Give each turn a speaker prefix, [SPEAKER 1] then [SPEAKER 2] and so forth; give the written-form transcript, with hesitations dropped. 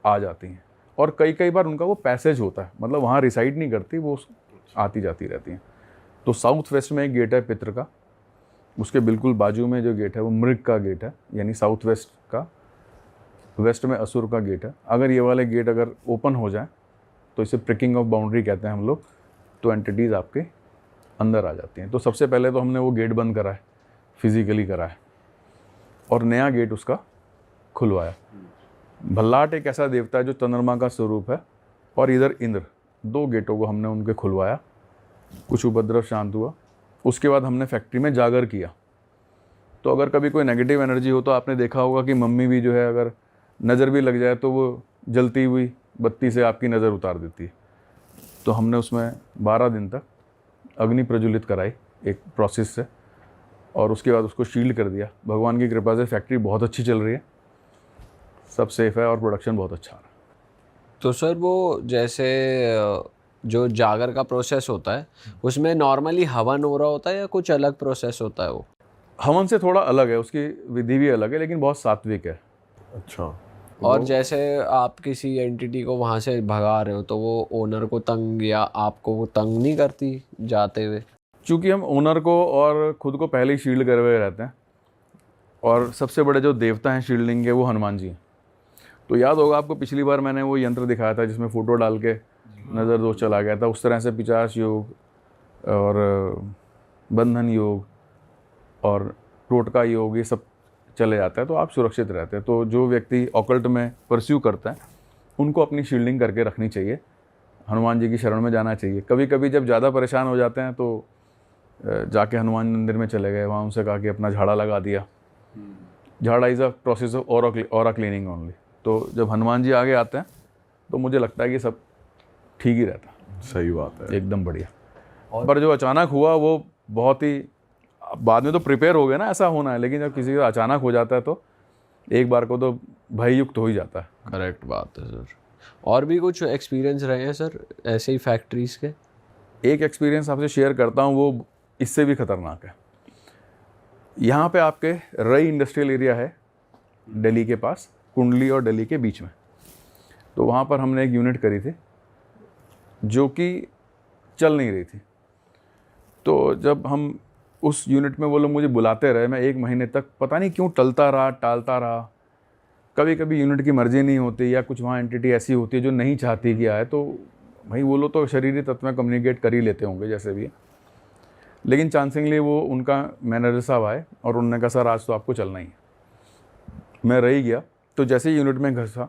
[SPEAKER 1] आ जाती हैं। और कई कई बार उनका वो पैसेज होता है, मतलब वहाँ रिसाइड नहीं करती, वो आती जाती रहती हैं। तो साउथ वेस्ट में एक गेट है पितर का, उसके बिल्कुल बाजू में जो गेट है वो मृग का गेट है, यानी साउथ वेस्ट का, वेस्ट में असुर का गेट है। अगर ये वाले गेट अगर ओपन हो जाए तो इसे प्रिकिंग ऑफ बाउंड्री कहते हैं हम लोग, तो एंटिटीज़ आपके अंदर आ जाती हैं। तो सबसे पहले तो हमने वो गेट बंद करा है, फिजिकली करा है, और नया गेट उसका खुलवाया। भल्लाट एक ऐसा देवता है जो चंद्रमा का स्वरूप है, और इधर इंद्र, 2 गेटों को हमने उनके खुलवाया। कुछ उपद्रव शांत हुआ। उसके बाद हमने फैक्ट्री में जागर किया। तो अगर कभी कोई नेगेटिव एनर्जी हो तो आपने देखा होगा कि मम्मी भी जो है, अगर नज़र भी लग जाए तो वो जलती हुई बत्ती से आपकी नज़र उतार देती है। तो हमने उसमें 12 दिन तक अग्नि प्रज्वलित कराई एक प्रोसेस से, और उसके बाद उसको शील्ड कर दिया। भगवान की कृपा से फैक्ट्री बहुत अच्छी चल रही है, सब सेफ है और प्रोडक्शन बहुत अच्छा आ रहा है।
[SPEAKER 2] तो सर वो जैसे जो जागर का प्रोसेस होता है उसमें नॉर्मली हवन हो रहा होता है या कुछ अलग प्रोसेस होता है वो?
[SPEAKER 1] हवन से थोड़ा अलग है, उसकी विधि भी अलग है, लेकिन बहुत सात्विक है।
[SPEAKER 3] अच्छा।
[SPEAKER 2] और जैसे आप किसी एंटिटी को वहाँ से भगा रहे हो तो वो ओनर को तंग या आपको वो तंग नहीं करती जाते हुए?
[SPEAKER 1] चूँकि हम ओनर को और खुद को पहले ही शील्ड करे हुए रहते हैं, और सबसे बड़े जो देवता हैं शील्डिंग के वो हनुमान जी हैं। तो याद होगा आपको, पिछली बार मैंने वो यंत्र दिखाया था जिसमें फ़ोटो डाल के नज़र दोष चला गया था। उस तरह से 50 योग और बंधन योग और टोटका योग, ये सब चले जाता है, तो आप सुरक्षित रहते हैं। तो जो व्यक्ति ऑकल्ट में परस्यू करता है उनको अपनी शील्डिंग करके रखनी चाहिए, हनुमान जी की शरण में जाना चाहिए। कभी कभी जब ज़्यादा परेशान हो जाते हैं तो जाके हनुमान मंदिर में चले गए, वहाँ उनसे कहा कि अपना झाड़ा लगा दिया। झाड़ा is a process of aura cleaning only. तो जब हनुमान जी आगे आते हैं तो मुझे लगता है कि सब ठीक ही रहता है।
[SPEAKER 3] सही बात है,
[SPEAKER 1] एकदम बढ़िया। पर जो अचानक हुआ वो बहुत ही, बाद में तो प्रिपेयर हो गए ना ऐसा होना है, लेकिन जब किसी का अचानक हो जाता है तो एक बार को तो भययुक्त हो ही जाता है।
[SPEAKER 2] करेक्ट बात है सर। और भी कुछ एक्सपीरियंस रहे हैं सर ऐसे ही फैक्ट्रीज के?
[SPEAKER 1] एक एक्सपीरियंस आपसे शेयर करता हूँ, वो इससे भी खतरनाक है। यहाँ पे आपके रई इंडस्ट्रियल एरिया है दिल्ली के पास, कुंडली और दिल्ली के बीच में। तो वहाँ पर हमने एक यूनिट करी थी जो कि चल नहीं रही थी। तो जब हम उस यूनिट में, वो लोग मुझे बुलाते रहे, मैं 1 महीने तक पता नहीं क्यों टलता रहा, टालता रहा। कभी कभी यूनिट की मर्जी नहीं होती, या कुछ वहाँ एंटिटी ऐसी होती है जो नहीं चाहती कि आए, तो भाई वो लोग तो शरीरी तत्व में कम्युनिकेट कर ही लेते होंगे जैसे भी है। लेकिन चांसिंगली वो उनका मैनेजर साहब आए और उन्होंने कहा सर आज तो आपको चलना ही है। मैं रह गया। तो जैसे ही यूनिट में घुसा